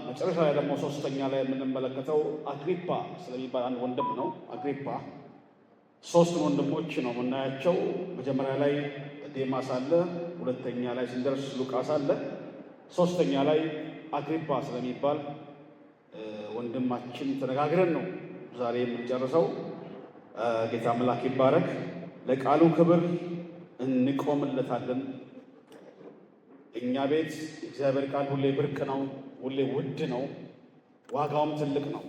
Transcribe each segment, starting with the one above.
መጨረሻ ላይ ደግሞ ሶስተኛ ላይ የምንመለከተው አግሪፓ ስለሚባል አንድ ወንድም ነው። አግሪፓ ሶስት ወንድሞች ነው የምናያቸው። መጀመሪያ ላይ ዴማስ አለ፣ ሁለተኛ ላይ ስንደርስ ሉቃስ አለ፣ ሶስተኛ ላይ አግሪፓ ስለሚባል ወንድማችን ተነጋግረን ነው ዛሬ የምንጨርሰው። ጌታ አምላክ ይባረክ። ለቃሉ ክብር እንቆምለታለን። እኛ ቤት እግዚአብሔር ቃል ሁሌ ብርቅ ነው፣ ሁሌ ውድ ነው፣ ዋጋውም ትልቅ ነው።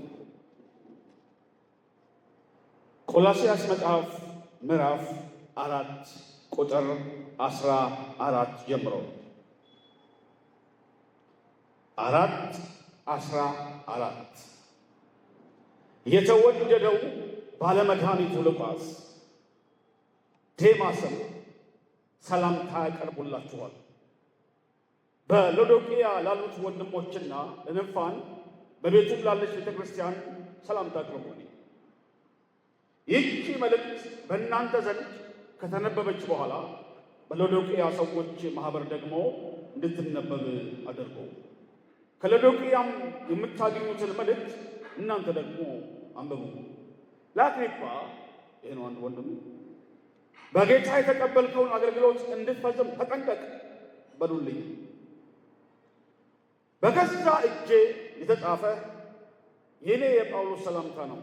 ቆላስይስ መጽሐፍ ምዕራፍ 4 ቁጥር 14 ጀምሮ 4:14 የተወደደው ባለመድኃኒቱ ሉቃስ ዴማስም ሰላምታ ያቀርቡላችኋል። በሎዶቅያ ላሉት ወንድሞችና ለንፋን በቤቱም ላለች ቤተ ክርስቲያን ሰላምታ አቅርቡልኝ። ይህቺ መልእክት በእናንተ ዘንድ ከተነበበች በኋላ በሎዶቅያ ሰዎች ማኅበር ደግሞ እንድትነበብ አድርጉ። ከሎዶቅያም የምታገኙትን መልእክት እናንተ ደግሞ አንብቡ። ለአግሪጳ ይህን አንድ ወንድም በጌታ የተቀበልከውን አገልግሎት እንድትፈጽም ተጠንቀቅ በሉልኝ። በገዛ እጄ የተጻፈ የኔ የጳውሎስ ሰላምታ ነው።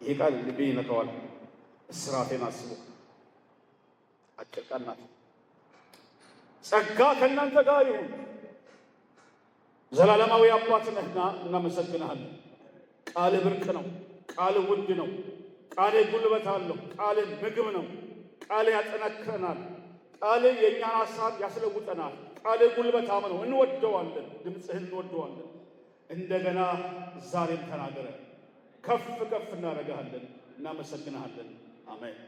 ይህ ቃል ልቤ ይነካዋል። እስራቴን አስቦ አጭር ቃል ናት። ጸጋ ከእናንተ ጋር ይሁን። ዘላለማዊ አባት ነህና እናመሰግንሃለን። ቃልህ ብርቅ ነው። ቃልህ ውድ ነው። ቃልህ ጉልበት አለው። ቃልህ ምግብ ነው። ቃልህ ያጠነክረናል። ቃልህ የእኛን ሀሳብ ያስለውጠናል። ቃልህ ጉልበታም ነው። እንወደዋለን። ድምፅህን እንወደዋለን። እንደገና ዛሬም ተናገረ። ከፍ ከፍ እናደርግሃለን። እናመሰግንሃለን። አሜን።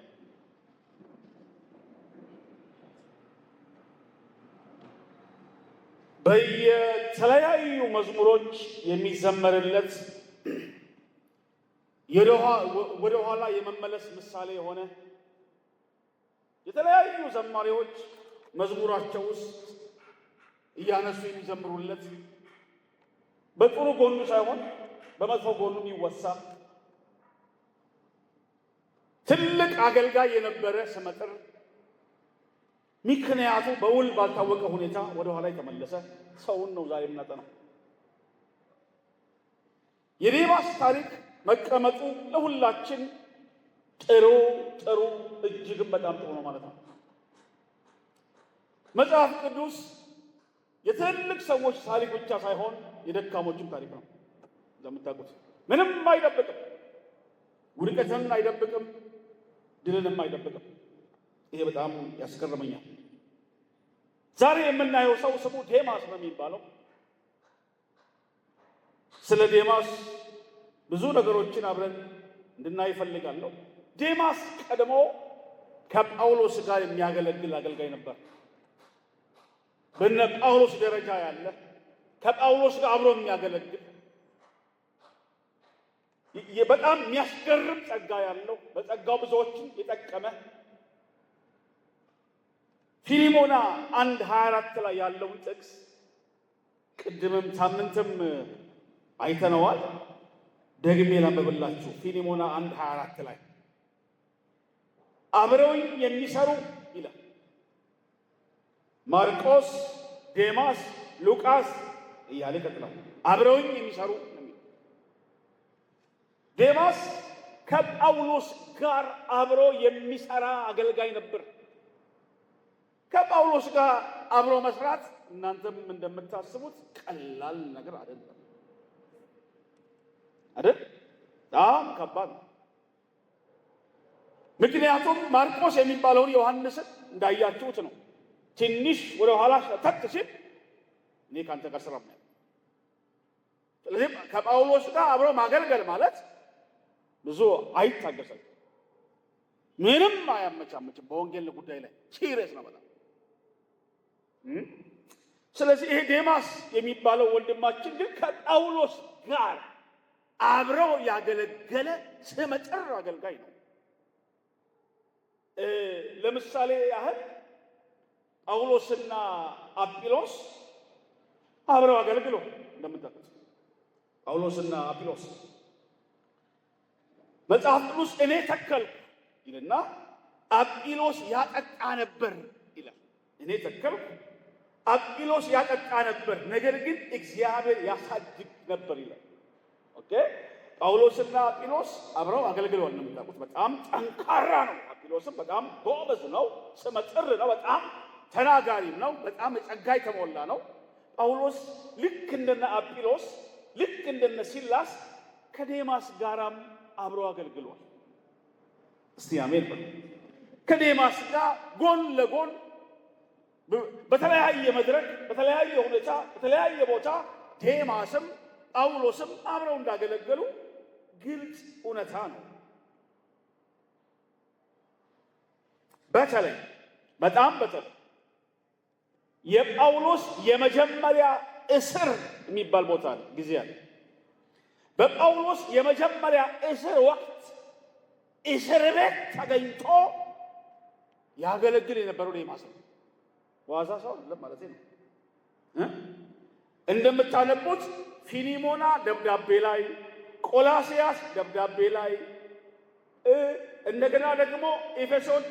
በየተለያዩ መዝሙሮች የሚዘመርለት ወደ ኋላ የመመለስ ምሳሌ የሆነ የተለያዩ ዘማሪዎች መዝሙራቸው ውስጥ እያነሱ የሚዘምሩለት በጥሩ ጎኑ ሳይሆን በመጥፎ ጎኑ የሚወሳ ትልቅ አገልጋይ የነበረ ስመጥር ምክንያቱ በውል ባልታወቀ ሁኔታ ወደ ኋላ የተመለሰ ሰውን ነው ዛሬ የምናጠናው። የዴማስ ታሪክ መቀመጡ ለሁላችን ጥሩ እጅግም በጣም ጥሩ ነው ማለት ነው። መጽሐፍ ቅዱስ የትልቅ ሰዎች ታሪክ ብቻ ሳይሆን የደካሞችም ታሪክ ነው። እንደምታውቁት ምንም አይደብቅም። ውድቀትን አይደብቅም፣ ድልንም አይደብቅም። ይሄ በጣም ያስገርመኛል። ዛሬ የምናየው ሰው ስሙ ዴማስ ነው የሚባለው። ስለ ዴማስ ብዙ ነገሮችን አብረን እንድናይ እፈልጋለሁ። ዴማስ ቀድሞ ከጳውሎስ ጋር የሚያገለግል አገልጋይ ነበር። በነ ጳውሎስ ደረጃ ያለ ከጳውሎስ ጋር አብሮ የሚያገለግል በጣም የሚያስገርም ጸጋ ያለው በጸጋው ብዙዎችን የጠቀመ ፊልሞና 1:24 ላይ ያለውን ጥቅስ ቅድምም ሳምንትም አይተነዋል። ደግሜ ላንብብላችሁ። ፊልሞና 1:24 ላይ አብረውኝ የሚሰሩ ይላል። ማርቆስ፣ ዴማስ፣ ሉቃስ እያለ ይቀጥላል። አብረውኝ የሚሰሩ ዴማስ ከጳውሎስ ጋር አብሮ የሚሰራ አገልጋይ ነበር። ከጳውሎስ ጋር አብሮ መስራት እናንተም እንደምታስቡት ቀላል ነገር አይደለም አይደል? በጣም ከባድ ነው። ምክንያቱም ማርቆስ የሚባለውን ዮሐንስን እንዳያችሁት ነው። ትንሽ ወደ ኋላ ሸተት ሲል እኔ ካንተ ጋር ስራ ነው። ስለዚህ ከጳውሎስ ጋር አብሮ ማገልገል ማለት ብዙ አይታገሰም፣ ምንም አያመቻመችም። በወንጌል ጉዳይ ላይ ሲሪየስ ነው በጣም። ስለዚህ ይሄ ዴማስ የሚባለው ወንድማችን ግን ከጳውሎስ ጋር አብረው ያገለገለ ስመጥር አገልጋይ ነው። ለምሳሌ ያህል ጳውሎስና አጵሎስ አብረው አገልግለው እንደምታውቁት ጳውሎስና አጵሎስ መጽሐፍ ቅዱስ እኔ ተከልኩ ይልና አጵሎስ ያጠጣ ነበር ይላል። እኔ ተከልኩ አጵሎስ ያጠጣ ነበር፣ ነገር ግን እግዚአብሔር ያሳድግ ነበር ይላል። ኦኬ ጳውሎስና አጵሎስ አብረው አገልግለዋል። እንደምታውቁት በጣም ጠንካራ ነው። አጵሎስም በጣም ጎበዝ ነው፣ ስመጥር ነው፣ በጣም ተናጋሪም ነው፣ በጣም ጸጋ የተሞላ ነው። ጳውሎስ ልክ እንደነ አጵሎስ ልክ እንደነ ሲላስ ከዴማስ ጋራም አብረው አገልግሏል። እስቲ አሜን በሉ። ከዴማስ ጋር ጎን ለጎን በተለያየ መድረክ በተለያየ ሁኔታ በተለያየ ቦታ ዴማስም ጳውሎስም አብረው እንዳገለገሉ ግልጽ እውነታ ነው። በተለይ የጳውሎስ የመጀመሪያ እስር የሚባል ቦታ አለ፣ ጊዜ አለ። በጳውሎስ የመጀመሪያ እስር ወቅት እስር ቤት ተገኝቶ ያገለግል የነበረው ዴማስ ነው። ዋዛ ሰው አይደለም ማለት ነው። እንደምታነቡት ፊሊሞና ደብዳቤ ላይ፣ ቆላሲያስ ደብዳቤ ላይ፣ እንደገና ደግሞ ኤፌሶን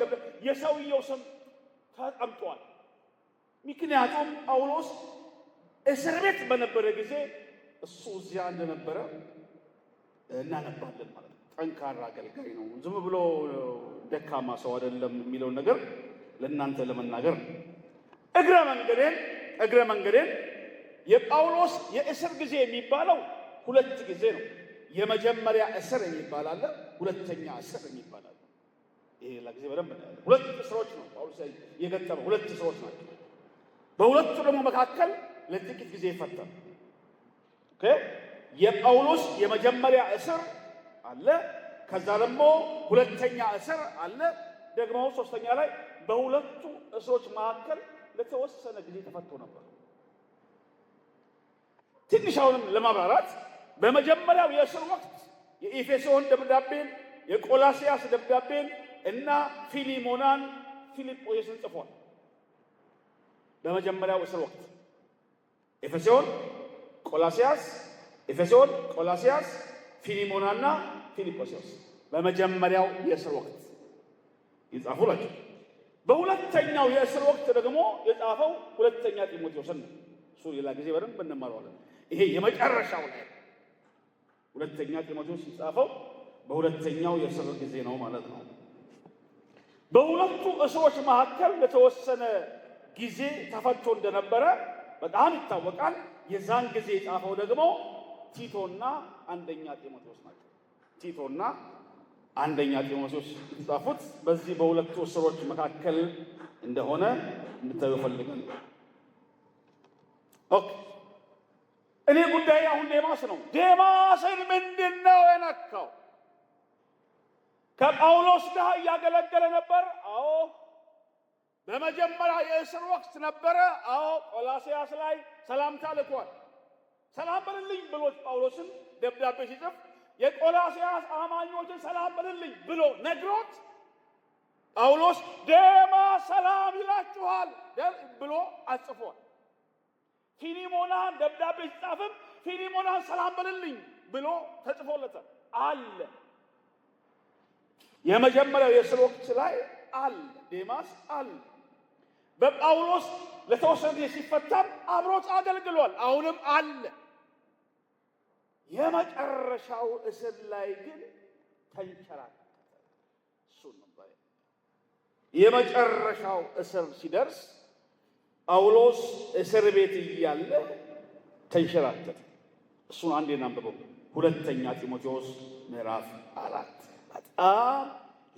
የሰውየው ስም ተቀምጧል። ምክንያቱም ጳውሎስ እስር ቤት በነበረ ጊዜ እሱ እዚያ እንደነበረ እናነባለን ማለት ነው። ጠንካራ አገልጋይ ነው፣ ዝም ብሎ ደካማ ሰው አይደለም የሚለውን ነገር ለእናንተ ለመናገር ነው። እግረ መንገዴን የጳውሎስ የእስር ጊዜ የሚባለው ሁለት ጊዜ ነው። የመጀመሪያ እስር የሚባል አለ፣ ሁለተኛ እስር የሚባል አለ። ይሄ ለጊዜ በደንብ ነው። ሁለት እስሮች ነው ጳውሎስ የገጠመው፣ ሁለት እስሮች ናቸው። በሁለቱ ደግሞ መካከል ለጥቂት ጊዜ ይፈታል። ኦኬ የጳውሎስ የመጀመሪያ እስር አለ፣ ከዛ ደግሞ ሁለተኛ እስር አለ፣ ደግሞ ሶስተኛ ላይ በሁለቱ እስሮች መካከል ለተወሰነ ጊዜ ተፈቶ ነበር። ትንሽ አሁንም ለማብራራት በመጀመሪያው የእስር ወቅት የኤፌሶን ደብዳቤን፣ የቆላሲያስ ደብዳቤን እና ፊሊሞናን ፊልጶስን ጽፏል። በመጀመሪያው እስር ወቅት ኤፌሶን፣ ቆላሲያስ፣ ፊሊሞናና ፊልጶስ በመጀመሪያው የእስር ወቅት የጻፉ ናቸው። በሁለተኛው የእስር ወቅት ደግሞ የጻፈው ሁለተኛ ጢሞቴዎስን ነው። እሱ ሌላ ጊዜ በደንብ እንማረዋለን። ይሄ የመጨረሻው ላይ ሁለተኛ ጢሞቴዎስ የጻፈው በሁለተኛው የእስር ጊዜ ነው ማለት ነው። በሁለቱ እስሮች መካከል ለተወሰነ ጊዜ ተፈቶ እንደነበረ በጣም ይታወቃል። የዛን ጊዜ የጻፈው ደግሞ ቲቶና አንደኛ ጢሞቴዎስ ናቸው። ቲቶና አንደኛ ጢሞቴዎስ የተጻፉት በዚህ በሁለቱ እስሮች መካከል እንደሆነ እንድታዩ ፈልገን። ኦኬ እኔ ጉዳይ አሁን ዴማስ ነው። ዴማስን ምንድነው የነካው? ከጳውሎስ ጋር እያገለገለ ነበር። አዎ በመጀመሪያ የእስር ወቅት ነበረ። አዎ ቆላሲያስ ላይ ሰላምታ ልኳል። ሰላም በልልኝ ብሎ ጳውሎስን ደብዳቤ ሲጽፍ የቆላሲያስ አማኞችን ሰላም በልልኝ ብሎ ነግሮት ጳውሎስ ዴማስ ሰላም ይላችኋል ብሎ አጽፏል። ፊሊሞናን ደብዳቤ ሲጻፍም ፊሊሞናን ሰላም በልልኝ ብሎ ተጽፎለታል አለ። የመጀመሪያው የእስር ወቅት ላይ አለ፣ ዴማስ አለ። በጳውሎስ ለተወሰነ ጊዜ ሲፈታም አብሮት አገልግሏል፣ አሁንም አለ። የመጨረሻው እስር ላይ ግን ተንከራተተ። እሱ ነው የመጨረሻው እስር ሲደርስ ጳውሎስ እስር ቤት እያለ ተንሸራተተ። እሱን አንዴ እናንብበው። ሁለተኛ ጢሞቴዎስ ምዕራፍ 4 በጣም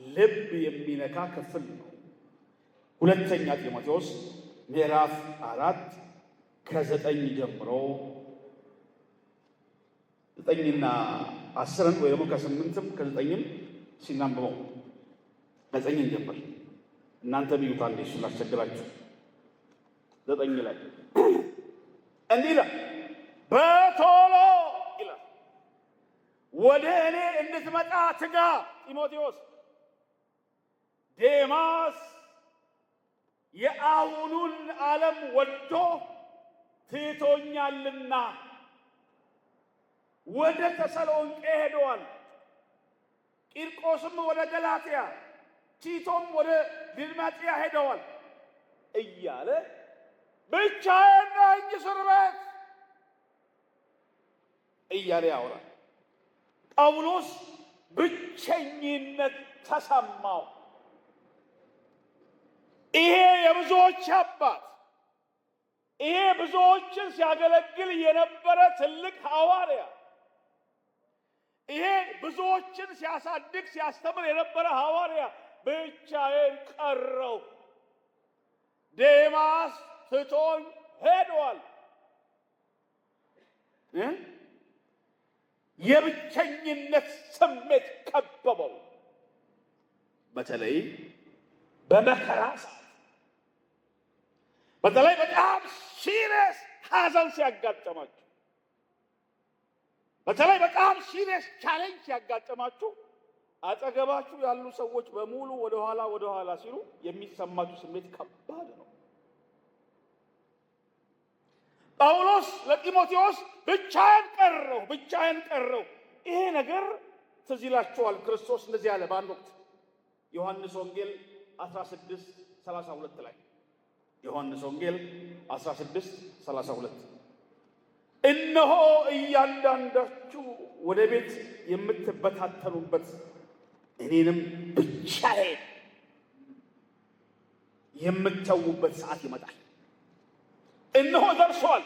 ልብ የሚነካ ክፍል ነው። ሁለተኛ ጢሞቴዎስ ምዕራፍ 4 ከ9 ጀምሮ 9ና 10 ወይ ደግሞ ከ8ም ከ9ም ሲናንብበው 9 ጀምር። እናንተ ቢዩታ እንዴ ስላስቸግራችሁ 9 ላይ እንዲህ ይላል፣ በቶሎ ይላል ወደ እኔ እንድትመጣ ትጋ ጢሞቴዎስ። ዴማስ የአሁኑን ዓለም ወዶ ትቶኛልና ወደ ተሰሎንቄ ሄደዋል። ቂርቆስም ወደ ገላትያ፣ ቲቶም ወደ ድልማጥያ ሄደዋል እያለ ብቻዬን ነኝ እስር ቤት እያለ ያወራል። ጳውሎስ ብቸኝነት ተሰማው። ይሄ የብዙዎች አባት፣ ይሄ ብዙዎችን ሲያገለግል የነበረ ትልቅ ሐዋርያ፣ ይሄ ብዙዎችን ሲያሳድግ ሲያስተምር የነበረ ሐዋርያ ብቻዬን ቀረው፣ ዴማስ ትቶኝ ሄዷል። የብቸኝነት ስሜት ከበበው። በተለይ በመከራ ሰዓት፣ በተለይ በጣም ሲሪየስ ሐዘን ሲያጋጥማችሁ፣ በተለይ በጣም ሲሪየስ ቻሌንጅ ሲያጋጥማችሁ አጠገባችሁ ያሉ ሰዎች በሙሉ ወደ ኋላ ሲሉ የሚሰማችሁ ስሜት ከባድ ነው። ጳውሎስ ለጢሞቴዎስ ብቻዬን ቀረው። ይሄ ነገር ትዝ ይላችኋል። ክርስቶስ እንደዚህ ያለ በአንድ ወቅት ዮሐንስ ወንጌል 16:32 ላይ ዮሐንስ ወንጌል 16:32 እነሆ እያንዳንዳችሁ ወደ ቤት የምትበታተኑበት እኔንም ብቻዬን የምትተዉበት ሰዓት ይመጣል። እነሆ ደርሷል።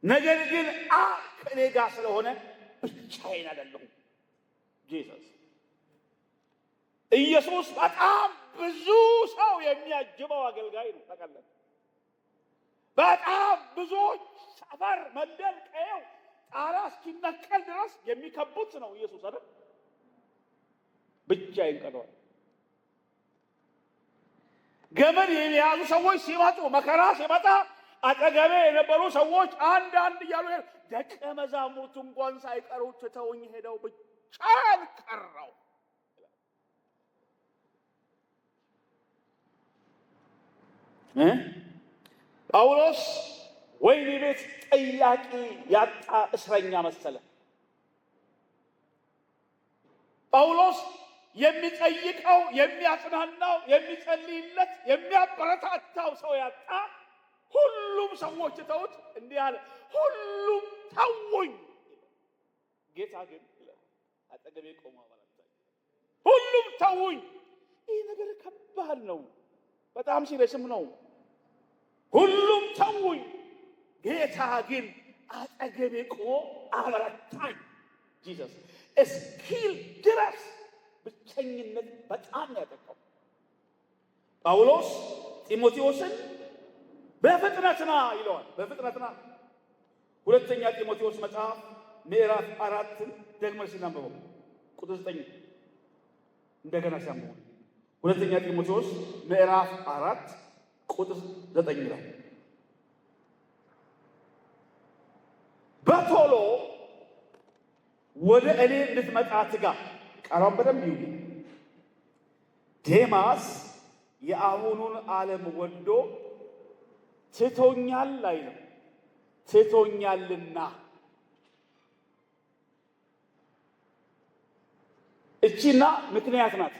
ነገር ግን አብ ከእኔ ጋር ስለሆነ ብቻዬን አይደለሁም። ኢየሱስ በጣም ብዙ ሰው የሚያጅበው አገልጋይ ነው። ተቀለለ። በጣም ብዙዎች ሰፈር፣ መንደር፣ ቀየው ጣራ እስኪነቀል ድረስ የሚከቡት ነው ኢየሱስ አይደል? ብቻዬን ቀረዋል። ገመድ የያዙ ሰዎች ሲመጡ፣ መከራ ሲመጣ አጠገቤ የነበሩ ሰዎች አንድ እያሉ ደቀ መዛሙርቱ እንኳን ሳይቀሩ ትተውኝ ሄደው ብቻዬን ቀረው። ጳውሎስ ወህኒ ቤት ጠያቂ ያጣ እስረኛ መሰለ። ጳውሎስ የሚጠይቀው፣ የሚያጽናናው፣ የሚጸልይለት፣ የሚያበረታታው ሰው ያጣ። ሁሉም ሰዎች ተውት። እንዲህ አለ፣ ሁሉም ተውኝ። ጌታ ግን አጠገቤ ቆሞ አበረታኝ። ሁሉም ተውኝ። ይህ ነገር ከባድ ነው፣ በጣም ሲሪየስም ነው። ሁሉም ተውኝ፣ ጌታ ግን አጠገቤ ቆሞ አበረታኝ። ጂሰስ እስኪል ድረስ ብቸኝነት በጣም ያጠቃው ጳውሎስ ጢሞቴዎስን በፍጥነትና ይለዋል። በፍጥነትና ሁለተኛ ጢሞቴዎስ መጽሐፍ ምዕራፍ 4 ደግመን ሲናንበው ቁጥር 9 እንደገና ሲያንበው ሁለተኛ ጢሞቴዎስ ምዕራፍ 4 ቁጥር 9 ላይ በቶሎ ወደ እኔ እንድትመጣ ትጋ። ቃሏን በደንብ ይሁን። ዴማስ የአሁኑን ዓለም ወዶ ትቶኛል አይልም፣ ትቶኛልና። እቺና ምክንያት ናት፣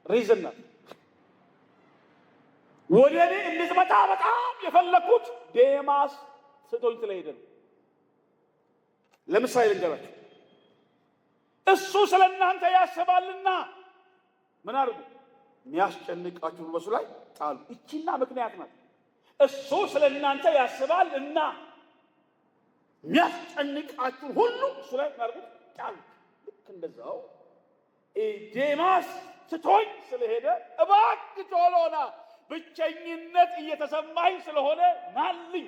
ሪዝን ናት። ወደ እኔ እንድትመጣ በጣም የፈለኩት ዴማስ ትቶኝ ስለሄደ ነው። ለምሳሌ ልንገራችሁ። እሱ ስለ እናንተ ያስባልና ምን አድርጉ? የሚያስጨንቃችሁን በሱ ላይ ጣሉ። እቺና ምክንያት ናት። እሱ ስለ እናንተ ያስባል እና የሚያስጨንቃችሁ ሁሉ እሱ ላይ ማርጉት ጣሉ። ልክ እንደዛው ዴማስ ትቶኝ ስለሄደ እባክህ ቶሎ ና፣ ብቸኝነት እየተሰማኝ ስለሆነ ናልኝ።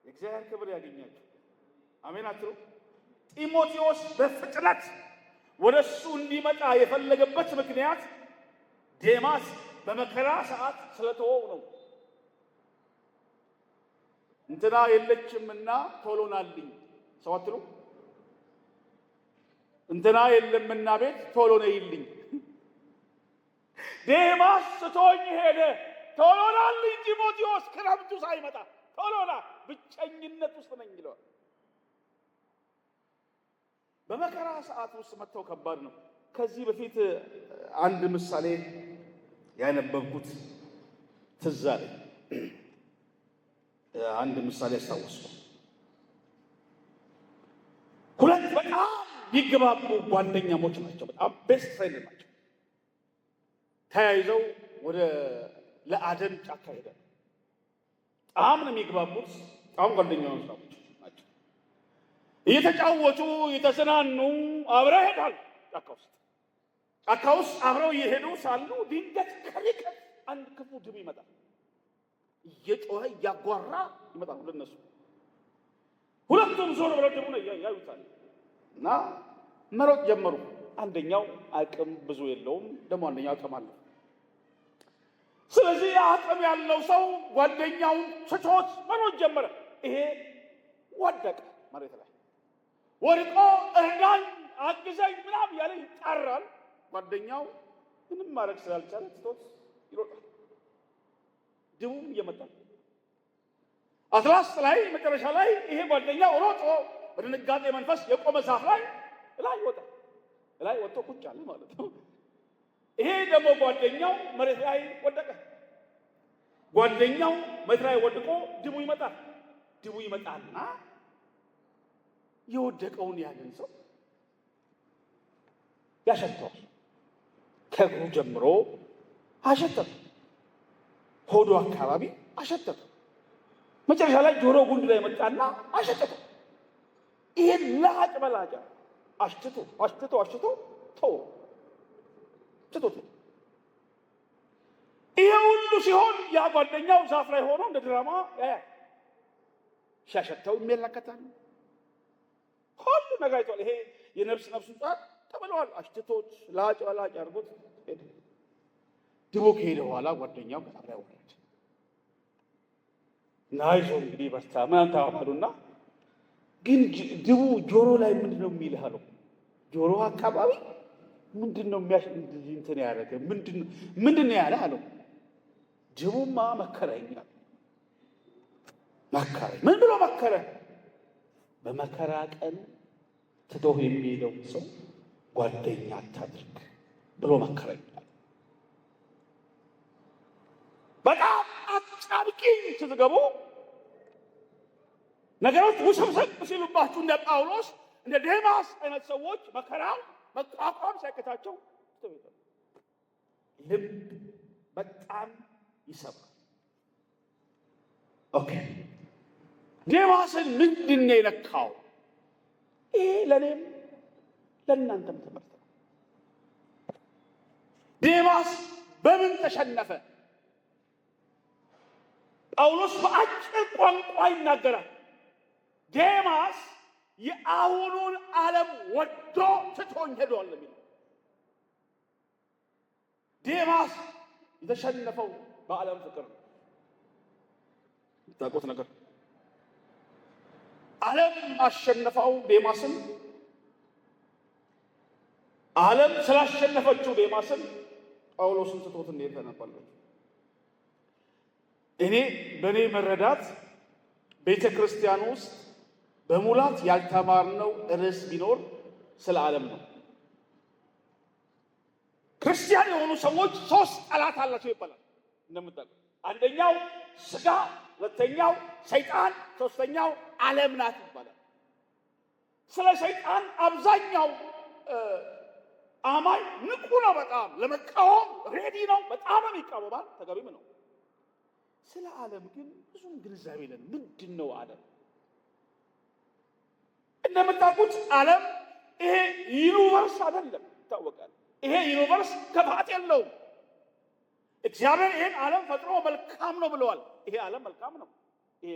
የእግዚአብሔር ክብር ያገኛችሁ። አሜን አትሉ? ጢሞቴዎስ በፍጥነት ወደሱ እንዲመጣ የፈለገበት ምክንያት ዴማስ በመከራ ሰዓት ስለተወው ነው። እንትና የለችምና ቶሎ ናልኝ ሰው አትሉ? እንትና የለምና ቤት ቶሎ ነይልኝ። ዴማስ ስቶኝ ሄደ። ቶሎ ናልኝ ጢሞቴዎስ፣ ክረምቱ ሳይመጣ ቶሎ ና፣ ብቸኝነት ውስጥ ነኝ ይለዋል። በመከራ ሰዓት ውስጥ መተው ከባድ ነው። ከዚህ በፊት አንድ ምሳሌ ያነበብኩት ትዝ አለኝ። አንድ ምሳሌ አስታወስኩ። ሁለት በጣም ይገባቡ ጓደኛሞች ናቸው። በጣም ቤስት ፍሬንድ ናቸው። ተያይዘው ወደ ለአደን ጫካ ሄደው በጣም ነው የሚግባቡት። በጣም ጓደኛሞች ናቸው። እየተጫወቱ እየተዝናኑ አብረው ሄዳሉ። ጫካ ውስጥ አብረው እየሄዱ ሳሉ ድንገት ከርቀት አንድ ክፉ ድብ ይመጣል። እየጮኸ እያጓራ ይመጣል ወደ እነሱ። ሁለቱም ዞር ብለው ድቡን ያዩታል እና መሮጥ ጀመሩ። አንደኛው አቅም ብዙ የለውም፣ ደግሞ አንደኛው አቅም አለው። ስለዚህ አቅም ያለው ሰው ጓደኛውን ትቶት መሮጥ ጀመረ። ይሄ ወደቀ መሬት ላይ ወድቆ እርዳኝ፣ አግዘኝ ምናምን ያለ ይጣራል። ጓደኛው ምንም ማድረግ ስላልቻለ ትቶት ይሮጣል። ድቡም እየመጣ አትላስ ላይ መጨረሻ ላይ ይሄ ጓደኛው ሮጦ በድንጋጤ መንፈስ የቆመ ዛፍ ላይ ይወጣል። ላይ ወጥቶ ቁጭ አለ ማለት ነው። ይሄ ደግሞ ጓደኛው መሬት ላይ ወደቀ። ጓደኛው መሬት ላይ ወድቆ ድቡ ይመጣል። ድቡ ይመጣልና የወደቀውን ያንን ሰው ያሸተዋል። ከእግሩ ጀምሮ አሸተተ፣ ሆዶ አካባቢ አሸተተ፣ መጨረሻ ላይ ጆሮ ጉንድ ላይ መጣና አሸተተ። ይሄን ላጭ በላጭ አሽትቶ ተው ትቶት። ይሄ ሁሉ ሲሆን ያ ጓደኛው ዛፍ ላይ ሆኖ እንደ ድራማ ያያል። ሲያሸተው ይመለከታል። ሁሉ ነገር አይቷል። ይሄ የነፍስ ጻት ተብለዋል። አሽትቶት ላጭ በላጭ አድርጎት ሄደ። ድቡ ከሄደ በኋላ ጓደኛው ከዛፍ ላይ ወረደ። ናይዞ እንግዲህ በርታ ምናምን ተባባሉና ግን ድቡ ጆሮ ላይ ምንድነው የሚልህ አለው። ጆሮ አካባቢ ምንድነው እንትን ያደረገ ምንድነው ያለ አለው። ድቡማ መከረኝ። ምን ብሎ መከረ? በመከራ ቀን ትቶህ የሚሄደው ሰው ጓደኛ አታድርግ ብሎ መከረኝ። በጣም አጣብቂኝ ስትገቡ፣ ነገሮች ውስብስብ ሲሉባችሁ እንደ ጳውሎስ እንደ ዴማስ አይነት ሰዎች መከራው መቋቋም ሲያቅታቸው ልብ በጣም ይሰብራል። ኦኬ ዴማስን ምንድን ነው የነካው? ይሄ ለእኔም ለእናንተም ትምህርት ነው። ዴማስ በምን ተሸነፈ? ጳውሎስ በአጭር ቋንቋ ይናገራል። ዴማስ የአሁኑን ዓለም ወዶ ትቶኝ ሄዷል የሚለው። ዴማስ የተሸነፈው በዓለም ፍቅር ነው። የምታውቁት ነገር ዓለም አሸነፈው ዴማስን። ዓለም ስላሸነፈችው ዴማስን ጳውሎስን ትቶት እንዴት ተነባለች? በእኔ መረዳት ቤተ ክርስቲያን ውስጥ በሙላት ያልተማርነው ርዕስ ቢኖር ስለ ዓለም ነው። ክርስቲያን የሆኑ ሰዎች 3 ጠላት አላቸው ይባላል እንደምታውቁት። አንደኛው ስጋ፣ ሁለተኛው ሰይጣን፣ ሶስተኛው ዓለም ናት ይባላል። ስለ ሰይጣን አብዛኛው አማኝ ንቁ ነው። በጣም ለመቃወም ሬዲ ነው። በጣም ይቃወማል። ተገቢም ነው። ስለ ዓለም ግን ብዙም ግንዛቤ የለን። ምንድነው ዓለም? እንደምታውቁት ዓለም ይሄ ዩኒቨርስ አይደለም፣ ይታወቃል። ይሄ ዩኒቨርስ ክፋት የለውም። እግዚአብሔር ይሄን ዓለም ፈጥሮ መልካም ነው ብለዋል። ይሄ ዓለም መልካም ነው። ይሄ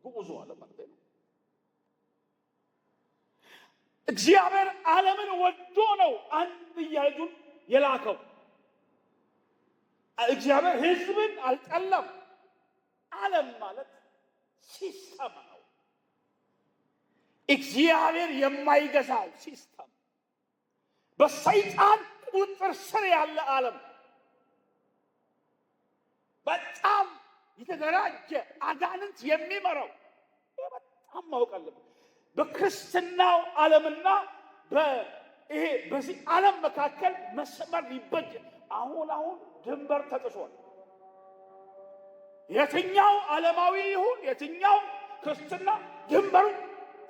ግዑዙ ዓለም ማለት ነው። እግዚአብሔር ዓለምን ወዶ ነው አንድያ ልጁን የላከው። እግዚአብሔር ሕዝብን አልጠላም። ዓለም ማለት ሲስተም ነው። እግዚአብሔር የማይገዛው ሲስተም፣ በሰይጣን ቁጥጥር ስር ያለ ዓለም፣ በጣም የተደራጀ አጋንንት የሚመራው። በጣም ማወቅ አለብን። በክርስትናው ዓለምና በዚህ ዓለም መካከል መስመር ሊበጅ አሁን ድንበር ተጥሷል። የትኛው ዓለማዊ ይሁን የትኛው ክርስትና ድንበሩ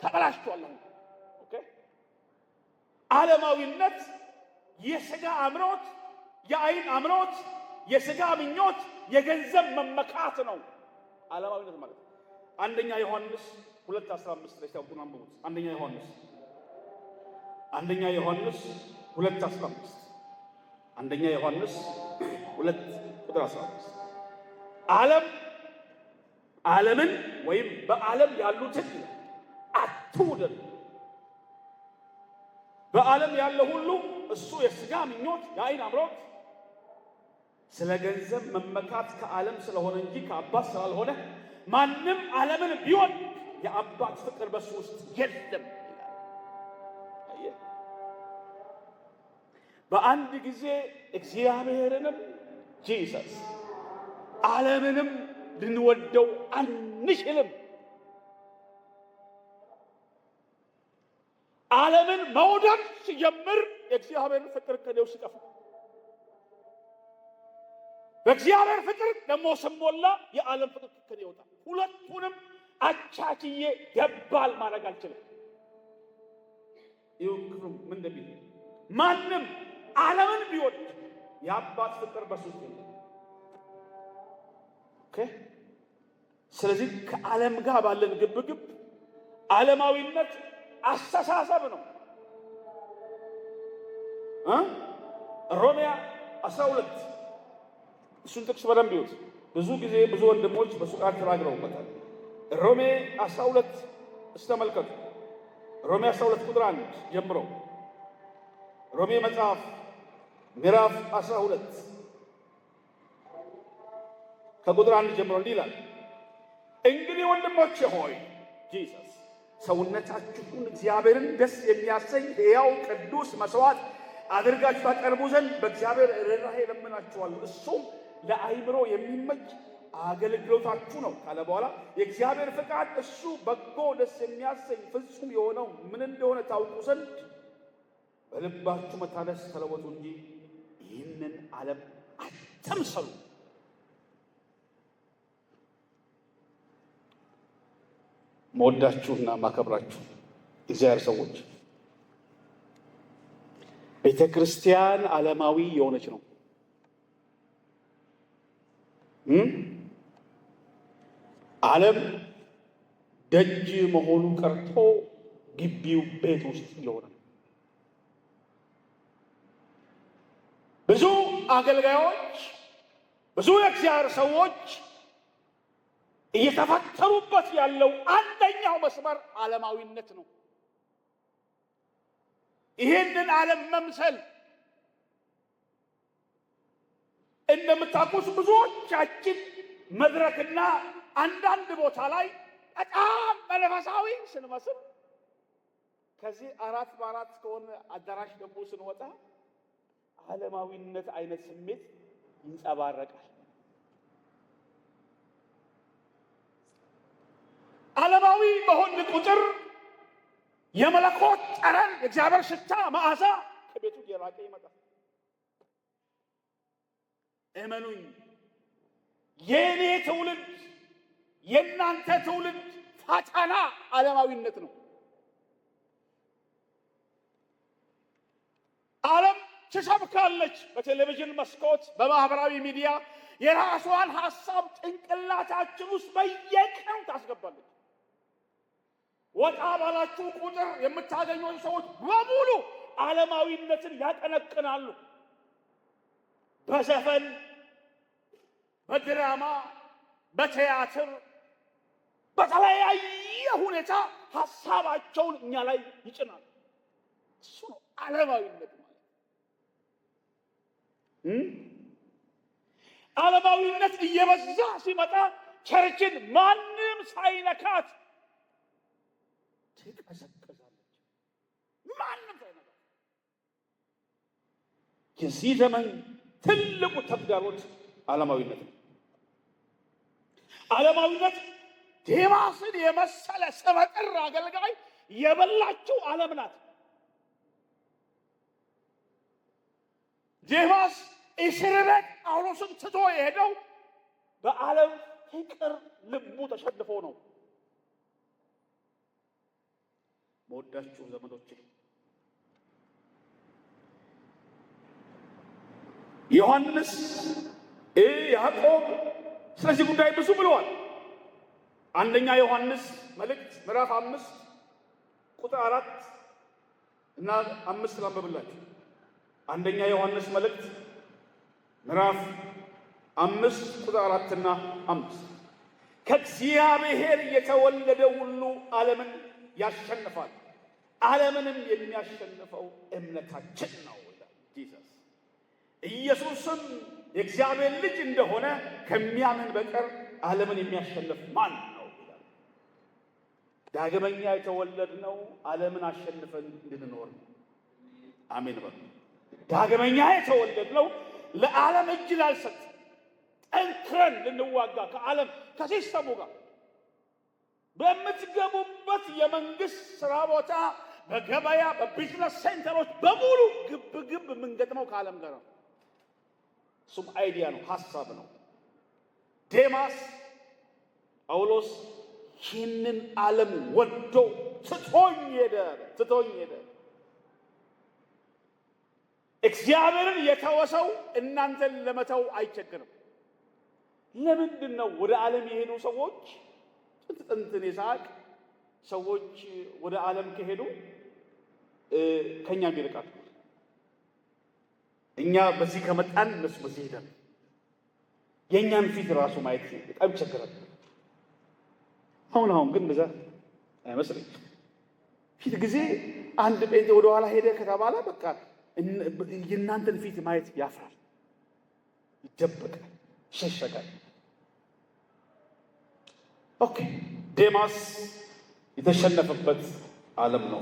ተበላሽቷል። ኦኬ፣ ዓለማዊነት የሥጋ አምሮት፣ የአይን አምሮት፣ የሥጋ ምኞት፣ የገንዘብ መመካት ነው ዓለማዊነት ማለት። አንደኛ ዮሐንስ 2:15 ላይ ታውቁና አንብቡት። አንደኛ ዮሐንስ 2:15 አንደኛ ዮሐንስ 2:15 ዓለምን ወይም በዓለም ያሉትን አትውደዱ። በዓለም ያለ ሁሉ እሱ የሥጋ ምኞት፣ የአይን አምሮት፣ ስለ ገንዘብ መመካት ከዓለም ስለሆነ እንጂ ከአባት ስላልሆነ ማንም ዓለምን ቢወድ የአባት ፍቅር በሱ ውስጥ የለም ይላል። በአንድ ጊዜ እግዚአብሔርንም ጂሰስ ዓለምንም ልንወደው አንችልም። ዓለምን መውደድ ሲጀምር የእግዚአብሔርን ፍቅር ከኔው ሲጠፋ፣ በእግዚአብሔር ፍቅር ደግሞ ስሞላ የዓለም ፍቅር ከኔ ይወጣል። ሁለቱንም አቻችዬ ገባል ማድረግ አልችልም። ይሁን ምን እንደሚል ማንም ዓለምን ቢወድ የአባት ፍቅር በሱ ውስጥ የለም። ኦኬ። ስለዚህ ከዓለም ጋር ባለን ግብግብ ዓለማዊነት አስተሳሰብ ነው። ሮሜ 12 እሱን ጥቅስ በደንብ ይዩት። ብዙ ጊዜ ብዙ ወንድሞች በሱ ቃል ተናግረውበታል። ሮሜ 12 እስተመልከቱ። ሮሜ 12 ቁጥር 1 ጀምሮ ሮሜ መጽሐፍ ምዕራፍ 12 ከቁጥር 1 ጀምሮ እንዲህ ይላል፣ እንግዲህ ወንድሞቼ ሆይ ጂሰስ ሰውነታችሁን እግዚአብሔርን ደስ የሚያሰኝ ሕያው ቅዱስ መስዋዕት አድርጋችሁ ታቀርቡ ዘንድ በእግዚአብሔር ርኅራኄ እለምናችኋለሁ። እሱም ለአእምሮ የሚመች አገልግሎታችሁ ነው ካለ በኋላ የእግዚአብሔር ፈቃድ እሱ በጎ ደስ የሚያሰኝ ፍጹም የሆነው ምን እንደሆነ ታውቁ ዘንድ በልባችሁ መታደስ ተለወጡ እንጂ ይህንን ዓለም አትምሰሉ። መወዳችሁና ማከብራችሁ እግዚአብሔር ሰዎች፣ ቤተ ክርስቲያን ዓለማዊ የሆነች ነው። ዓለም ደጅ መሆኑ ቀርቶ ግቢው ቤት ውስጥ እየሆነ ነው። ብዙ አገልጋዮች፣ ብዙ የእግዚአብሔር ሰዎች እየተፈተሩበት ያለው አንደኛው መስመር ዓለማዊነት ነው። ይህንን ዓለም መምሰል እንደምታውቁት ብዙዎቻችን መድረክና አንዳንድ ቦታ ላይ በጣም መንፈሳዊ ስንመስል ከዚህ 4x4 ከሆነ አዳራሽ ደግሞ ስንወጣ ዓለማዊነት አይነት ስሜት ይንጸባረቃል። ዓለማዊ በሆን ቁጥር የመለኮት ጠረን፣ የእግዚአብሔር ሽታ፣ መዓዛ ከቤቱ እየራቀ ይመጣል። እመኑኝ፣ የእኔ ትውልድ የእናንተ ትውልድ ፈተና ዓለማዊነት ነው። ዓለም ትሰብካለች፣ በቴሌቪዥን መስኮት፣ በማህበራዊ ሚዲያ የራሷን ሐሳብ ጭንቅላታችን ውስጥ በየቀኑ ታስገባለች። ወጣ ባላችሁ ቁጥር የምታገኙት ሰዎች በሙሉ ዓለማዊነትን ያቀነቅናሉ። በዘፈን፣ በድራማ፣ በቲያትር፣ በተለያየ ሁኔታ ሐሳባቸውን እኛ ላይ ይጭናሉ። እሱ ነው ዓለማዊነት ማለት። ዓለማዊነት እየበዛ ሲመጣ ቸርችን ማንም ሳይነካት ትቀዘቅዛለች። ማንም ሳይነካት። የዚህ ዘመን ትልቁ ተግዳሮት ዓለማዊነት ነው። ዓለማዊነት ዴማስን የመሰለ ስመጥር አገልጋይ የበላችው ዓለም ናት። ዴማስ እስር ቤት ጳውሎስን ትቶ የሄደው በዓለም ፍቅር ልቡ ተሸንፎ ነው። መወዳችሁ ዘመዶቼ፣ ዮሐንስ ያዕቆብ ስለዚህ ጉዳይ ብዙ ብለዋል። አንደኛ ዮሐንስ መልእክት ምዕራፍ 5 ቁጥር 4 እና 5 ላንብብላችሁ። አንደኛ ዮሐንስ መልእክት ምዕራፍ 5 ቁጥር 4 እና 5 ከእግዚአብሔር የተወለደ ሁሉ ዓለምን ያሸንፋል፣ ዓለምንም የሚያሸንፈው እምነታችን ነው ይላል ጂሰስ። ኢየሱስም የእግዚአብሔር ልጅ እንደሆነ ከሚያምን በቀር ዓለምን የሚያሸንፍ ማን ነው ይላል። ዳግመኛ የተወለድነው ዓለምን አሸንፈን እንድንኖር ነው። አሜን በሉ። ዳግመኛ የተወለድነው ለዓለም እጅ ላልሰጥ፣ ጠንክረን ልንዋጋ ከዓለም ከሲስተሙ ጋር በምትገቡበት የመንግስት ስራ ቦታ፣ በገበያ፣ በቢዝነስ ሴንተሮች በሙሉ ግብ የምንገጥመው ከዓለም ጋር ነው። እሱም አይዲያ ነው፣ ሐሳብ ነው። ዴማስ ጳውሎስ ይህንን ዓለም ወዶ ትቶኝ ሄደ። እግዚአብሔርን የተወሰው እናንተን ለመተው አይቸግርም። ለምንድን ነው ወደ ዓለም የሄዱ ሰዎች ጥንትን የሳቅ ሰዎች ወደ ዓለም ከሄዱ ከእኛም ይርቃሉ? እኛ በዚህ ከመጣን እነሱ በዚህ ሄደን የእኛን ፊት ራሱ ማየት በጣም ይቸግራል። አሁን ግን ብዛ አይመስልኝ። ፊት ጊዜ አንድ ጴንጤ ወደ ኋላ ሄደ ከተባለ በቃ የእናንተን ፊት ማየት ያፍራል፣ ይደበቃል፣ ይሸሸጋል። ኦኬ፣ ዴማስ የተሸነፈበት ዓለም ነው።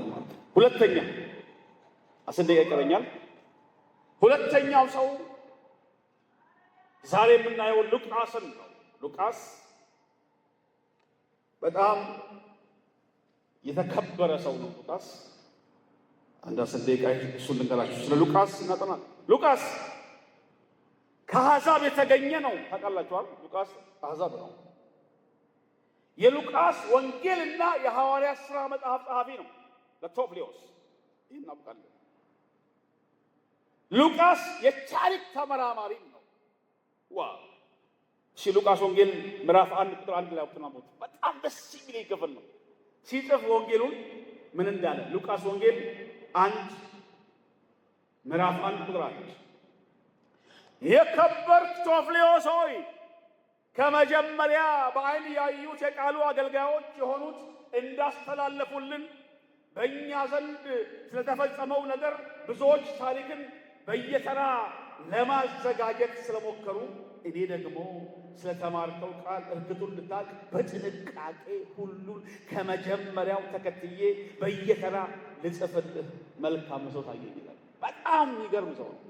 ሁለተኛ 10 ደቂቃ ይቀረኛል። ሁለተኛው ሰው ዛሬ የምናየው ሉቃስን ነው። ሉቃስ በጣም የተከበረ ሰው ነው። ሉቃስ አንድ 10 ደቂቃ እሱን ልንገራችሁ። ስለ ሉቃስ እናጠናለን። ሉቃስ ከአሕዛብ የተገኘ ነው። ታውቃላችኋል፣ ሉቃስ አሕዛብ ነው። የሉቃስ ወንጌልና የሐዋርያት ሥራ መጽሐፍ ጸሐፊ ነው ለቶፍሊዮስ። ይህን እናውቃለን። ሉቃስ የታሪክ ተመራማሪ ነው። ሉቃስ ወንጌል ምዕራፍ 1 ቁጥር 1 ላይ አውጥተናል። በጣም ደስ የሚል ክፍል ነው። ሲጽፍ ወንጌሉን ምን እንዳለ ሉቃስ ወንጌል 1 ምዕራፍ 1 ቁጥር 1 የከበርክ ቶፍሊዮስ ሆይ ከመጀመሪያ በዓይን ያዩት የቃሉ አገልጋዮች የሆኑት እንዳስተላለፉልን በእኛ ዘንድ ስለተፈጸመው ነገር ብዙዎች ታሪክን በየተራ ለማዘጋጀት ስለሞከሩ እኔ ደግሞ ስለተማርከው ቃል እርግጡን ልታውቅ በጥንቃቄ ሁሉን ከመጀመሪያው ተከትዬ በየተራ ልጽፍልህ መልካም ሰው ታየኝ ይላል። በጣም የሚገርም ሰው ነው።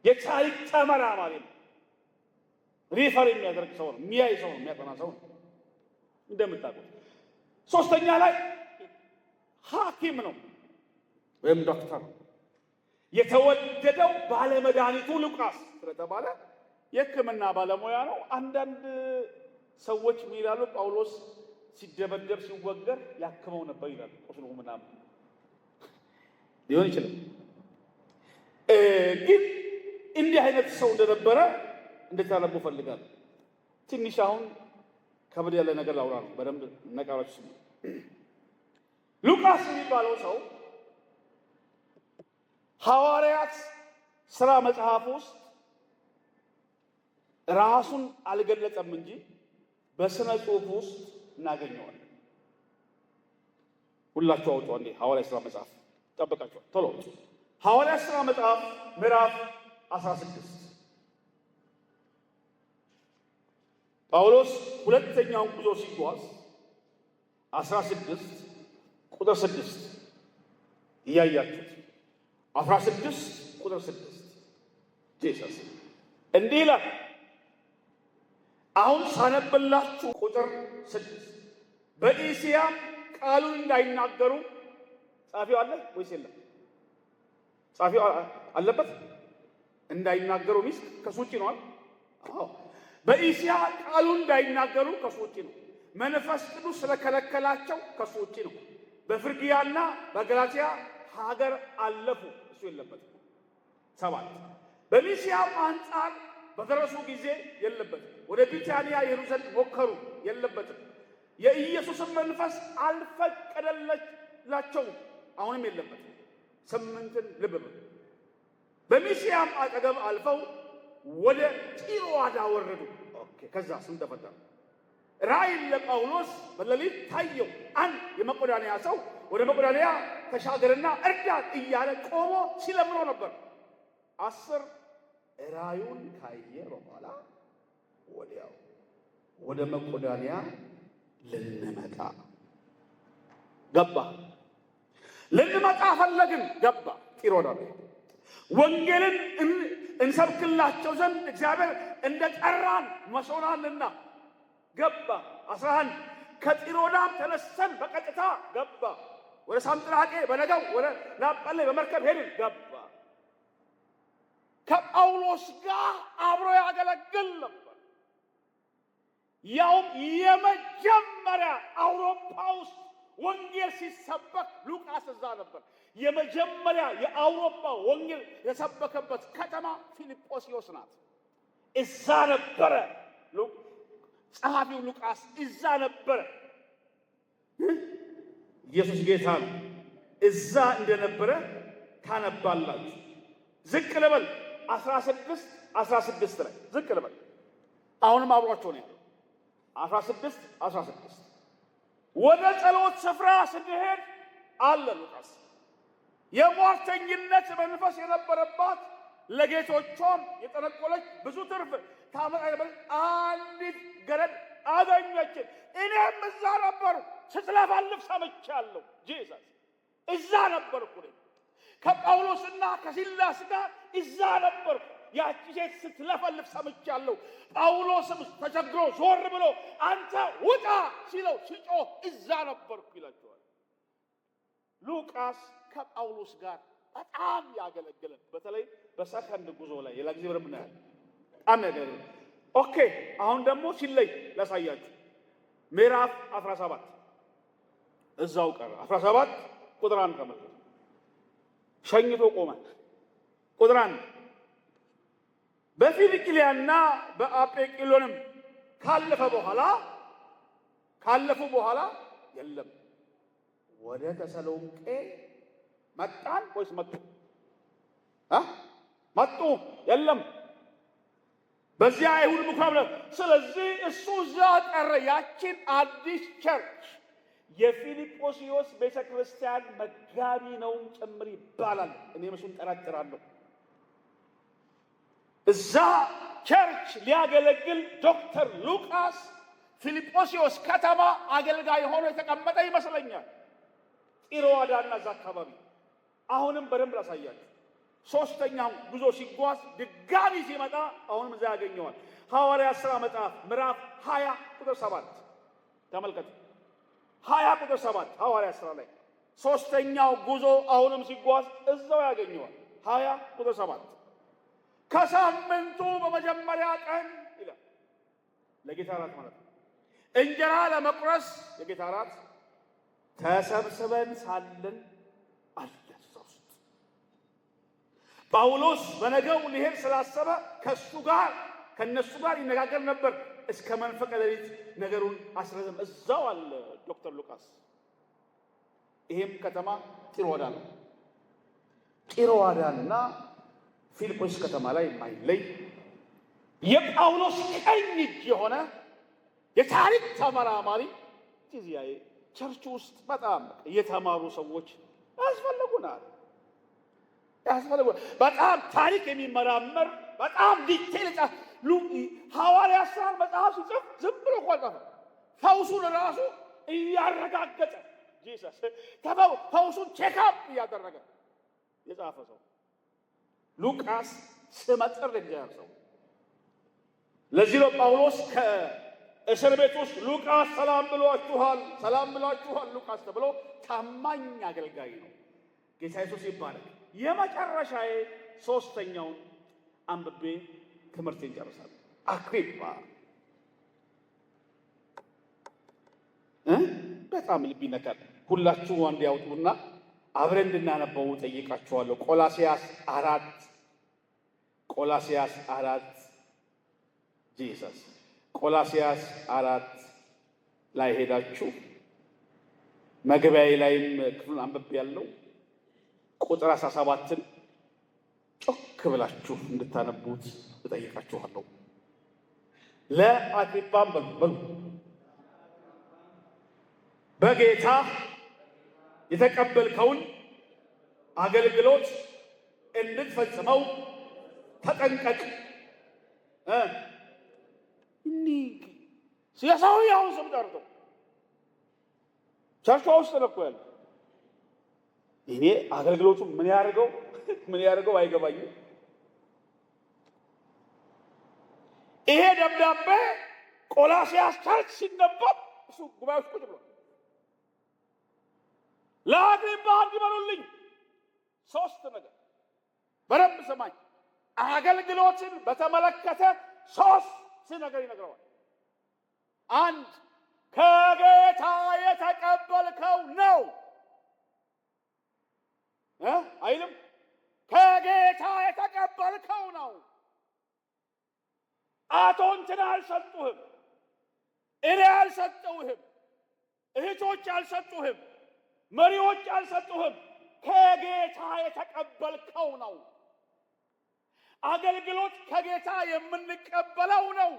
የታሪክ ተመራማሪ ነው። ሪፈር የሚያደርግ ሰው ነው። የሚያይ ሰው ነው። የሚያጠና ሰው ነው እንደምታውቁት። ሶስተኛ ላይ ሐኪም ነው ወይም ዶክተር ነው። የተወደደው ባለመድኃኒቱ ሉቃስ ስለተባለ የሕክምና ባለሙያ ነው። አንዳንድ ሰዎች ምን ይላሉ? ጳውሎስ ሲደበደብ ሲወገር ያክመው ነበር ይላሉ። ቁስሉ ምናምን ሊሆን ይችላል። ግን እንዲህ አይነት ሰው እንደነበረ እንድታነቡ ፈልጋለሁ። ትንሽ አሁን ከበድ ያለ ነገር ላውራ ነው። በደንብ ነቃራችሁ ስሙ። ሉቃስ የሚባለው ሰው ሐዋርያት ሥራ መጽሐፍ ውስጥ ራሱን አልገለጸም እንጂ በስነ ጽሑፍ ውስጥ እናገኘዋለን። ሁላችሁ አውጡ አንዴ ሐዋርያት ሥራ መጽሐፍ ጠብቃችኋል። ቶሎ ሐዋርያት ሥራ መጽሐፍ ምዕራፍ 16 ጳውሎስ ሁለተኛውን ጉዞ ሲጓዝ 16 ቁጥር 6 እያያችሁት 16 ቁጥር 6 ጄሰስ እንዲህ ይላል። አሁን ሳነብላችሁ ቁጥር 6 በእስያም ቃሉን እንዳይናገሩ ጻፊው አለ ወይስ የለም? ጻፊው አለበት። እንዳይናገሩ ሚስ ከሱ ውጪ ነው። አዎ በእስያ ቃሉን እንዳይናገሩ ከሱ ውጪ ነው። መንፈስ ቅዱስ ስለከለከላቸው ከሱ ውጪ ነው። በፍርግያና በገላትያ ሀገር አለፉ፣ እሱ የለበትም። 7 በሚስያም አንጻር በደረሱ ጊዜ የለበትም። ወደ ቢታንያ ይሄዱ ዘንድ ሞከሩ፣ የለበትም። የኢየሱስን መንፈስ አልፈቀደላቸውም፣ አሁንም የለበትም። 8 ልብ በሉ። በሚስያም አጠገብ አልፈው ወደ ጢሮአዳ ወረዱ። ኦኬ ከዛ ስም ተፈጠረ። ራእይ ለጳውሎስ በሌሊት ታየው። አንድ የመቄዶንያ ሰው ወደ መቄዶንያ ተሻገርና እርዳት እያለ ቆሞ ሲለምነው ነበር። 10 ራእዩን ካየ በኋላ ወዲያው ወደ መቄዶንያ ልንመጣ ገባ። ልንመጣ ፈለግን፣ ገባ ጢሮአዳ ላይ ወንጌልን እንሰብክላቸው ዘንድ እግዚአብሔር እንደጠራን መስሎናልና ገባ። 11 ከጢሮአዳም ተነስተን በቀጥታ ገባ። ወደ ሳምጥራቄ በነጋው ወደ ናጳሌ በመርከብ ሄድን፣ ገባ። ከጳውሎስ ጋር አብሮ ያገለግል ነበር። ያውም የመጀመሪያ አውሮፓ ውስጥ ወንጌል ሲሰበክ ሉቃስ እዛ ነበር። የመጀመሪያ የአውሮፓ ወንጌል የሰበከበት ከተማ ፊልጶስዮስ ናት። እዛ ነበረ ጸሐፊው ሉቃስ፣ እዛ ነበረ። ኢየሱስ ጌታ ነው። እዛ እንደነበረ ታነባላችሁ። ዝቅ ልበል 16 ላይ ዝቅ ልበል። አሁንም አብሯቸው ነው 16 ወደ ጸሎት ስፍራ ስንሄድ አለ ሉቃስ የሟርተኝነት መንፈስ የነበረባት ለጌቶቿም የጠነቆለች ብዙ ትርፍ ታመጣ ነበር አንዲት ገረድ አገኘችን። እኔም እዛ ነበርኩ፣ ስትለፈልፍ ሰምቻለሁ። ጂሰስ እዛ ነበርኩ። ከጳውሎስና ከሲላስ ጋር እዛ ነበርኩ። ያቺ ሴት ስትለፈልፍ ሰምቻለሁ። ጳውሎስም ተቸግሮ ዞር ብሎ አንተ ውጣ ሲለው ሲጮህ እዛ ነበርኩ ይላቸዋል። ሉቃስ ከጳውሎስ ጋር በጣም ያገለገለ፣ በተለይ በሰከንድ ጉዞ ላይ ሌላ ጊዜ ብር ምናያል በጣም ያገለገለ። ኦኬ አሁን ደግሞ ሲለይ ላሳያችሁ። ምዕራፍ 17 እዛው ቀረ። 17 ቁጥር 1 ተመልከቱ። ሸኝቶ ቆመ። ቁጥር 1 በፊልጵልያና በአጴቂሎንም ካለፉ በኋላ የለም ወደ ተሰሎንቄ መጣን ወይስ መጡ? መጡ። የለም በዚያ አይሁድ ምኩራብ ነው። ስለዚህ እሱ እዛ ቀረ። ያችን አዲስ ቸርች የፊልጶስዮስ ቤተክርስቲያን መጋቢ ነው ጭምር ይባላል። እኔ እሱን ጠራጥራለሁ። እዛ ቸርች ሊያገለግል ዶክተር ሉቃስ ፊልጶስዮስ ከተማ አገልጋይ ሆኖ የተቀመጠ ይመስለኛል። ጢሮአዳና እዛ አካባቢ። አሁንም በደንብ ላሳያችሁ። ሶስተኛው ጉዞ ሲጓዝ ድጋሚ ሲመጣ አሁንም እዛ ያገኘዋል። ሐዋርያት ሥራ መጽሐፍ ምዕራፍ 20 ቁጥር 7 ተመልከቱ። 20 ቁጥር 7 ሐዋርያት ሥራ ላይ ሶስተኛው ጉዞ አሁንም ሲጓዝ እዛው ያገኘዋል። 20 ቁጥር 7 ከሳምንቱ በመጀመሪያ ቀን ይላል። ለጌታ እራት ማለት ነው። እንጀራ ለመቁረስ የጌታ እራት ተሰብስበን ሳለን አለ። ጳውሎስ በነገው ሊሄድ ስላሰበ ከሱ ጋር ከነሱ ጋር ይነጋገር ነበር። እስከ መንፈቀ ሌሊት ነገሩን አስረዘም። እዛው አለ ዶክተር ሉቃስ። ይሄም ከተማ ጢሮአዳ ነው። ጢሮአዳና ፊልጶስ ከተማ ላይ የማይለይ የጳውሎስ ቀኝ እጅ የሆነ የታሪክ ተመራማሪ ጊዜያዊ ቸርች ውስጥ በጣም የተማሩ ሰዎች ያስፈልጉናል። በጣም ታሪክ የሚመራመር በጣም ዲቴል ሐዋርያ ሥራ መጽሐፍ ሲጽፍ ዝም ብሎ እኮ አልጻፈም። ፈውሱን ራሱ እያረጋገጠ ጂሰስ ፈውሱን ቼክአፕ እያደረገ የጻፈ ሰው ሉቃስ ስመጥር እግዚአብሔር ሰው። ለዚህ ነው ጳውሎስ ከእስር ቤት ውስጥ ሉቃስ ሰላም ብሏችኋል ሉቃስ ተብሎ ታማኝ አገልጋይ ነው። ጌታ ኢየሱስ ይባረክ። የመጨረሻዬ ሶስተኛውን አንብቤ ትምህርቴን ጨርሳለሁ። አግሪጳ በጣም ልብ ይነካል። ሁላችሁ አንድ ያውጡና አብረን እንድናነበው ጠይቃችኋለሁ። ቆላስይስ 4 ጂሰስ ቆላስይስ 4 ላይ ሄዳችሁ መግቢያዬ ላይም ክፍሉን አንብቤ ያለው ቁጥር 17ን ጮክ ብላችሁ እንድታነቡት እጠይቃችኋለሁ። ለአግሪጳም በሉ በጌታ የተቀበልከውን አገልግሎት እንድትፈጽመው ተጠንቀቅ። የሰውየውን ስም ጠርቶ ቸርቿ ውስጥ ነው እኮ ያለው። እኔ አገልግሎቱ ምን ያደርገው አይገባኝም። ይሄ ደብዳቤ ቆላስይስ ቸርች ሲነበብ እሱ ጉባኤ ውስጥ ቁጭ ብሎ ለአግሪጳ እንዲበሉልኝ 3 ነገር በደንብ ሰማኝ። አገልግሎትን በተመለከተ 3 ነገር ይነግረዋል። 1 ከጌታ የተቀበልከው ነው አይልም? ከጌታ የተቀበልከው ነው። አቶ እንትና አልሰጡህም፣ እኔ አልሰጠውህም፣ እህቶች አልሰጡህም፣ መሪዎች አልሰጡህም። ከጌታ የተቀበልከው ነው። አገልግሎት ከጌታ የምንቀበለው ነው።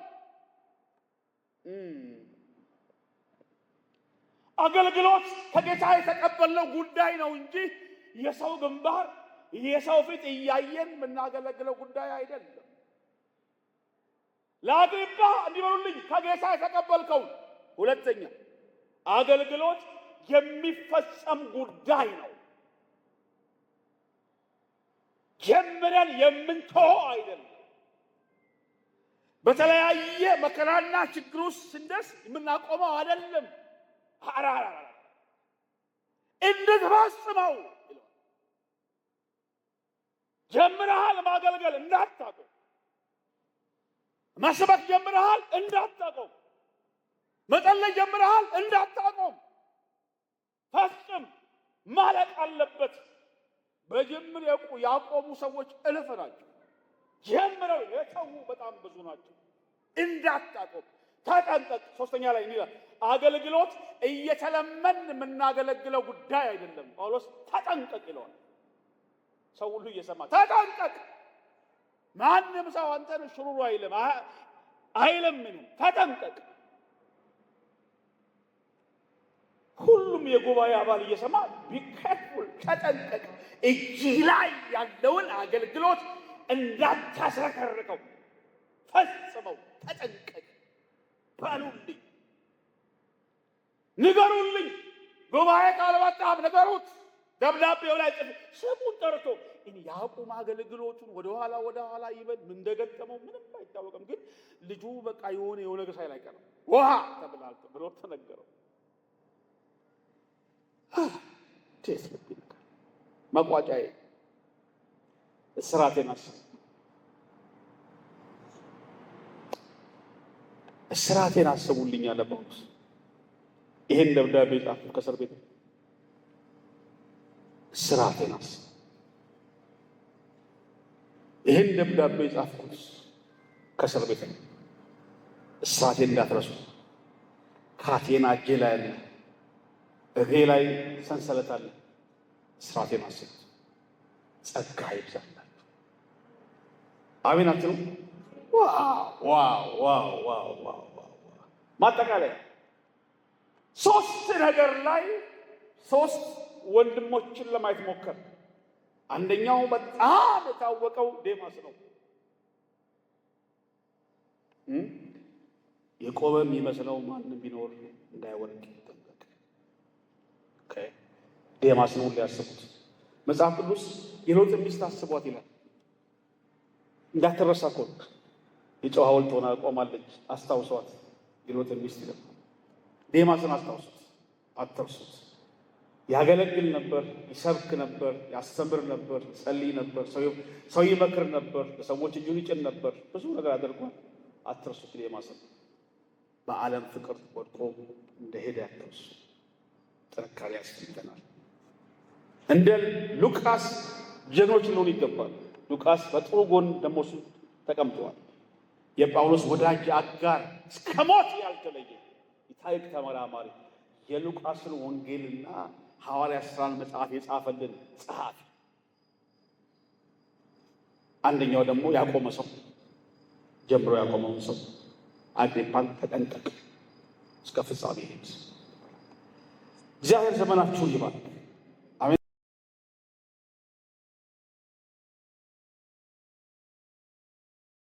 አገልግሎት ከጌታ የተቀበልነው ጉዳይ ነው እንጂ የሰው ግንባር የሰው ፊት እያየን የምናገለግለው ጉዳይ አይደለም። ለአግሪጳ እንዲበሉልኝ ከጌታ የተቀበልከው። 2ኛ አገልግሎት የሚፈጸም ጉዳይ ነው። ጀምረን የምንተወው አይደለም። በተለያየ መከራና ችግር ውስጥ ስንደርስ የምናቆመው አይደለም። እንድትፈጽመው ጀምረሃል። ማገልገል እንዳታቆም፣ መስበክ ጀምረሃል እንዳታቆም፣ መጸለይ ጀምረሃል እንዳታቆም፣ ፈጽም። ማለቅ አለበት። በጅምር ያቆሙ ሰዎች እልፍ ናቸው። ጀምረው የተዉ በጣም ብዙ ናቸው። እንዳታቆም ተጠንቀቅ። 3ኛ ላይ ይላል አገልግሎት እየተለመን የምናገለግለው ጉዳይ አይደለም። ጳውሎስ ተጠንቀቅ ይለዋል። ሰው ሁሉ እየሰማ ተጠንቀቅ። ማንም ሰው አንተን ሽሩሩ አይለምንም። ተጠንቀቅ። ሁሉም የጉባኤ አባል እየሰማ ቢከፉል ተጠንቀቅ። እጅህ ላይ ያለውን አገልግሎት እንዳታስረከርከው፣ ፈጽመው። ተጠንቀቅ። በሉልኝ፣ ንገሩልኝ። ጉባኤ ካልመጣም ንገሩት። ደብዳቤው ላይ ጽፍ ስሙን ጠርቶ ያቁም አገልግሎቱን። ወደ ኋላ ይበል። ምን እንደገጠመው ምንም አይታወቅም። ግን ልጁ በቃ የሆነ ነገር ሳይል አይቀርም። ውሃ ተብላል ብሎ ተነገረው። መቋጫዬ እስራቴን አስቡልኝ አለ ጳውሎስ። ይሄን ደብዳቤ ጻፉ ከእስር ቤት። እስራቴን አስቡ። ይሄን ደብዳቤ ጻፍኩት ከእስር ቤት ነው። እስራቴን እንዳትረሱ። ካቴና እጄ ላይ አለ፣ እግሬ ላይ ሰንሰለት አለ። እስራቴን አስቡት። ጸጋ ይብዛላችሁ። አሜን አትሉ? ዋው! ማጠቃለያ ሶስት ነገር ላይ ሶስት ወንድሞችን ለማየት ሞከር። አንደኛው በጣም የታወቀው ዴማስ ነው። የቆመ የሚመስለው ማንም ቢኖር እንዳይወድቅ ይጠንቀቅ። ዴማስ ነው ሊያስቡት። መጽሐፍ ቅዱስ የሎጥን ሚስት አስቧት ይላል። እንዳትረሳ እኮ የጨው ሐውልት ሆና ቆማለች። አስታውሷት። የሎጥን ሚስት ይላል። ዴማስን አስታውሱት፣ አትርሱት። ያገለግል ነበር፣ ይሰብክ ነበር፣ ያስተምር ነበር፣ ይጸልይ ነበር፣ ሰው ይመክር ነበር፣ ለሰዎች እጁን ይጭን ነበር። ብዙ ነገር አድርጓል። አትርሱት። ዴማስን በዓለም ፍቅር ወድቆ እንደሄደ ያትርሱ። ጥንካሬ ያስፈልገናል። እንደ ሉቃስ ጀግኖች ሊሆኑ ይገባል። ሉቃስ በጥሩ ጎን ደግሞ እሱ ተቀምጠዋል። የጳውሎስ ወዳጅ አጋር፣ እስከ ሞት ያልተለየ የታሪክ ተመራማሪ፣ የሉቃስን ወንጌልና ሐዋርያ ሥራን መጽሐፍ የጻፈልን ጸሐፊ። አንደኛው ደግሞ ያቆመ ሰው፣ ጀምሮ ያቆመውን ሰው አግሪጳን ተጠንቀቅ፣ እስከ ፍጻሜ ሄድ። እግዚአብሔር ዘመናችሁን ይባርክ።